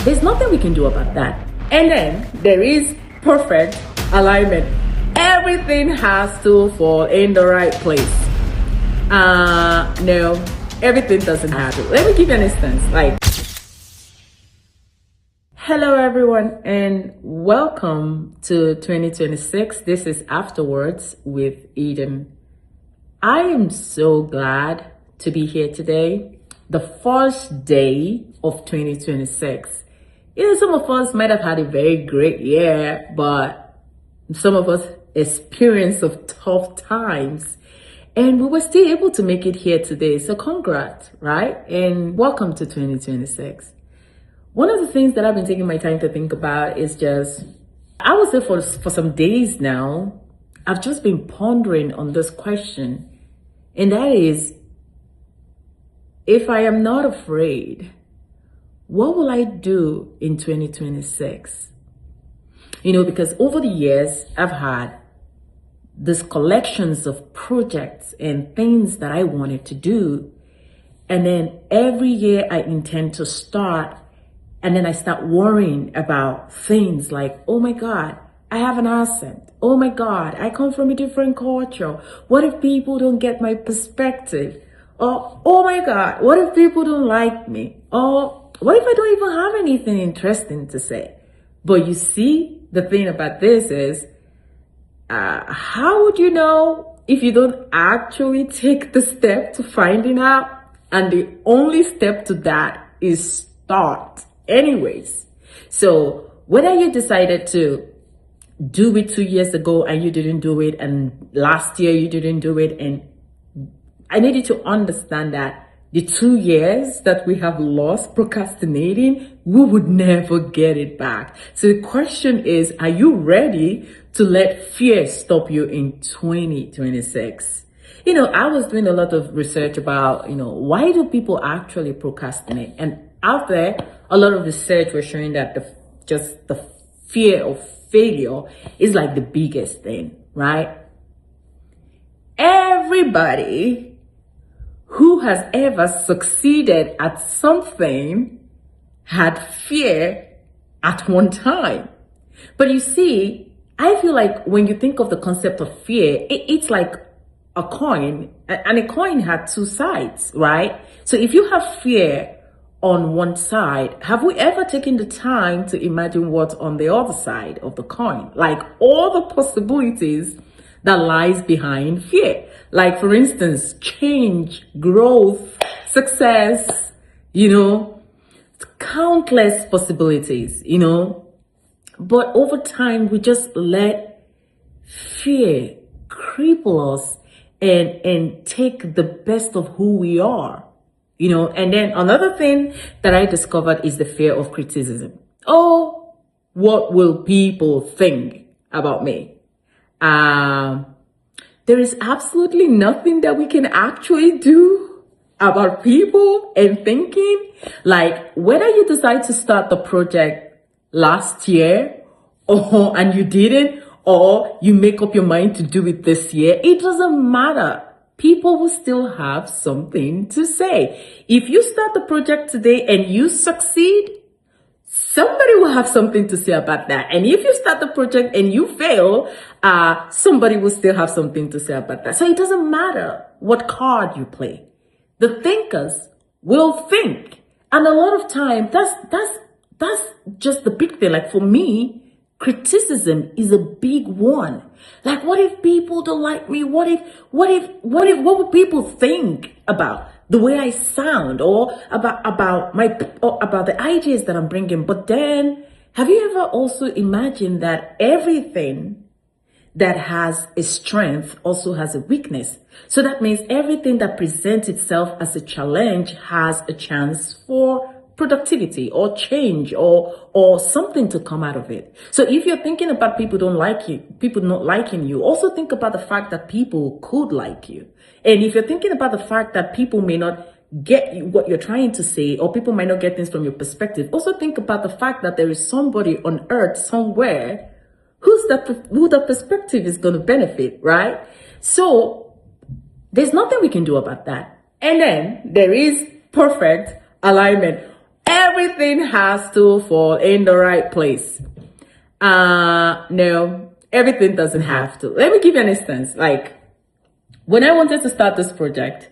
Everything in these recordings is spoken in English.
There's nothing we can do about that. And then there is perfect alignment. Everything has to fall in the right place. No, everything doesn't have to. Let me give you an instance. Hello everyone and welcome to 2026. This is Afterwards with Eden. I am so glad to be here today, the first day of 2026. Some of us might have had a very great year, but some of us experienced some tough times. And we were still able to make it here today. So congrats, right? And welcome to 2026. One of the things that I've been taking my time to think about is I would say for some days now, I've just been pondering on this question. And that is, if I am not afraid, what will I do in 2026? Because over the years, I've had these collections of projects and things that I wanted to do. And then every year I intend to start. And then I start worrying about things like, oh my God, I have an accent. Oh my God, I come from a different culture. What if people don't get my perspective? Or, oh my God, what if people don't like me? Or what if I don't even have anything interesting to say? But you see, the thing about this is, how would you know if you don't actually take the step to finding out? And the only step to that is start. Anyways, so whether you decided to do it 2 years ago and you didn't do it, and last year you didn't do it, and I need you to understand that the 2 years that we have lost procrastinating, we would never get it back. So the question is, are you ready to let fear stop you in 2026? I was doing a lot of research about, why do people actually procrastinate? And out there, a lot of research was showing that the fear of failure is like the biggest thing, right? Everybody who has ever succeeded at something had fear at one time. But you see, I feel like when you think of the concept of fear, it's like a coin, and a coin had two sides, right? So if you have fear on one side, have we ever taken the time to imagine what's on the other side of the coin? Like all the possibilities that lies behind fear. Like for instance, change, growth, success, countless possibilities, But over time, we just let fear cripple us and take the best of who we are. And then another thing that I discovered is the fear of criticism. Oh, what will people think about me? There is absolutely nothing that we can actually do about people and thinking. Like whether you decide to start the project last year and you didn't, or you make up your mind to do it this year, it doesn't matter. People will still have something to say. If you start the project today and you succeed, somebody will have something to say about that. And if you start the project and you fail, somebody will still have something to say about that. So it doesn't matter what card you play. The thinkers will think. And a lot of time, that's just the big thing. Like for me, criticism is a big one. Like, what if people don't like me? What would people think about the way I sound or about the ideas that I'm bringing? But then, have you ever also imagined that everything that has a strength also has a weakness? So that means everything that presents itself as a challenge has a chance for productivity or change or something to come out of it. So if you're thinking about people don't like you, people not liking you, also think about the fact that people could like you. And if you're thinking about the fact that people may not get what you're trying to say, or people might not get things from your perspective, also think about the fact that there is somebody on earth somewhere who the perspective is going to benefit, right? So there's nothing we can do about that. And then there is perfect alignment. Everything has to fall in the right place. No, everything doesn't have to. Let me give you an instance. Like, when I wanted to start this project,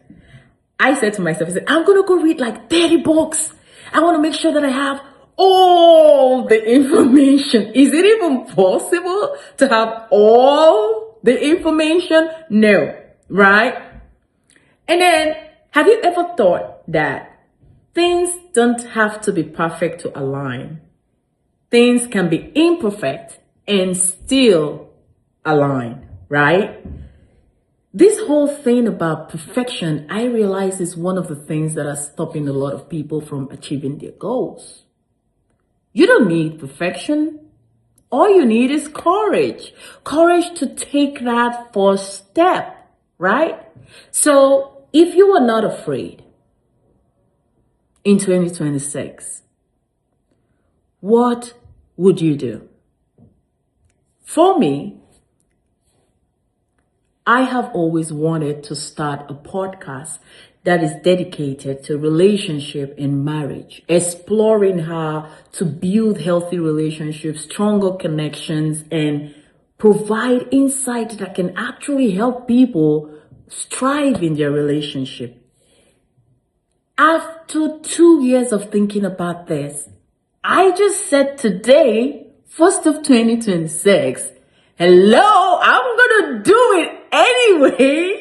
I said to myself, I said, I'm going to go read like 30 books. I want to make sure that I have all the information. Is it even possible to have all the information? No, right? And then, have you ever thought that things don't have to be perfect to align? Things can be imperfect and still align, right? This whole thing about perfection, I realize, is one of the things that are stopping a lot of people from achieving their goals. You don't need perfection. All you need is courage. Courage to take that first step, right? So if you are not afraid in 2026, what would you do? For me, I have always wanted to start a podcast that is dedicated to relationship and marriage, exploring how to build healthy relationships, stronger connections, and provide insight that can actually help people strive in their relationship. After 2 years of thinking about this, I just said today, 1st of 2026, hello, I'm gonna do it anyway.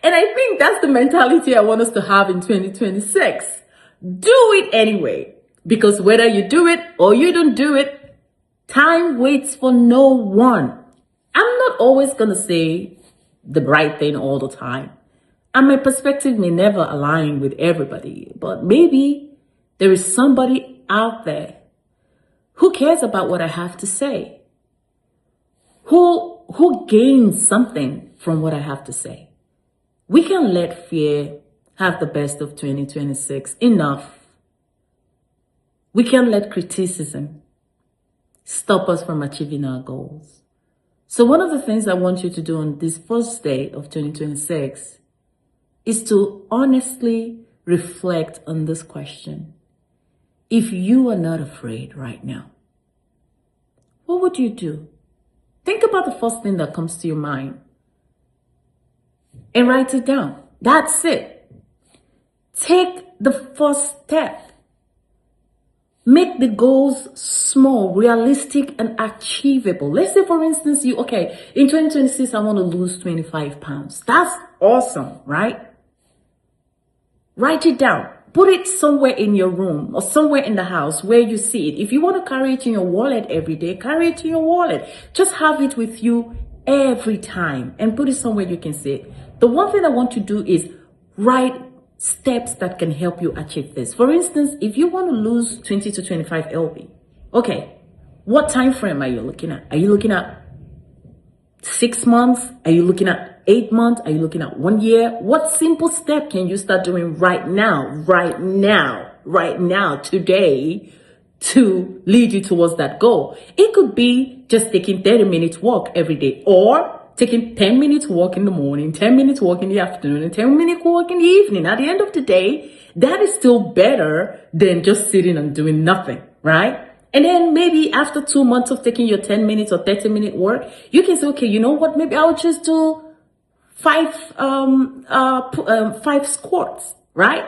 And I think that's the mentality I want us to have in 2026. Do it anyway. Because whether you do it or you don't do it, time waits for no one. I'm not always gonna say the right thing all the time. And my perspective may never align with everybody, but maybe there is somebody out there who cares about what I have to say, who gains something from what I have to say. We can let fear have the best of 2026. Enough. We can let criticism stop us from achieving our goals. So one of the things I want you to do on this first day of 2026 is to honestly reflect on this question. If you are not afraid right now, what would you do? Think about the first thing that comes to your mind and write it down. That's it. Take the first step. Make the goals small, realistic, and achievable. Let's say, for instance, in 2026, I want to lose 25 pounds. That's awesome, right? Write it down. Put it somewhere in your room or somewhere in the house where you see it. If you want to carry it in your wallet every day, carry it in your wallet. Just have it with you every time and put it somewhere you can see it. The one thing I want to do is write steps that can help you achieve this. For instance, if you want to lose 20 to 25 lb, okay, what time frame are you looking at? Are you looking at 6 months? Are you looking at 8 months? Are you looking at 1 year? What simple step can you start doing right now, today, to lead you towards that goal? It could be just taking 30 minutes walk every day, or taking 10 minutes walk in the morning, 10 minutes walk in the afternoon, and 10 minutes walk in the evening. At the end of the day, that is still better than just sitting and doing nothing, right? And then maybe after 2 months of taking your 10 minutes or 30-minute work, you can say, okay, you know what? Maybe I'll just do 5 squats, right?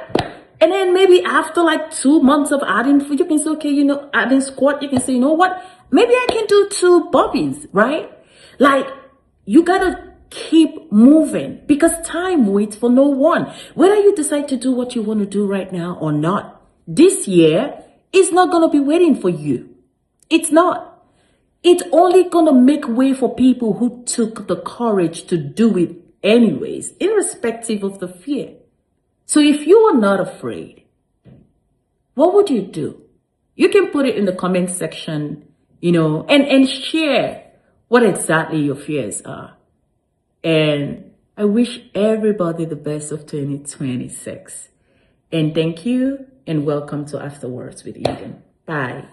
And then maybe after like 2 months of adding, you can say, okay, adding squat, you can say, you know what? Maybe I can do 2 burpees, right? Like, you gotta keep moving because time waits for no one. Whether you decide to do what you want to do right now or not, this year is not gonna be waiting for you. It's not. It's only gonna make way for people who took the courage to do it anyways, irrespective of the fear. So if you are not afraid, what would you do? You can put it in the comment section, and share what exactly your fears are. And I wish everybody the best of 2026. And thank you and welcome to Afterwards with Eden. Bye.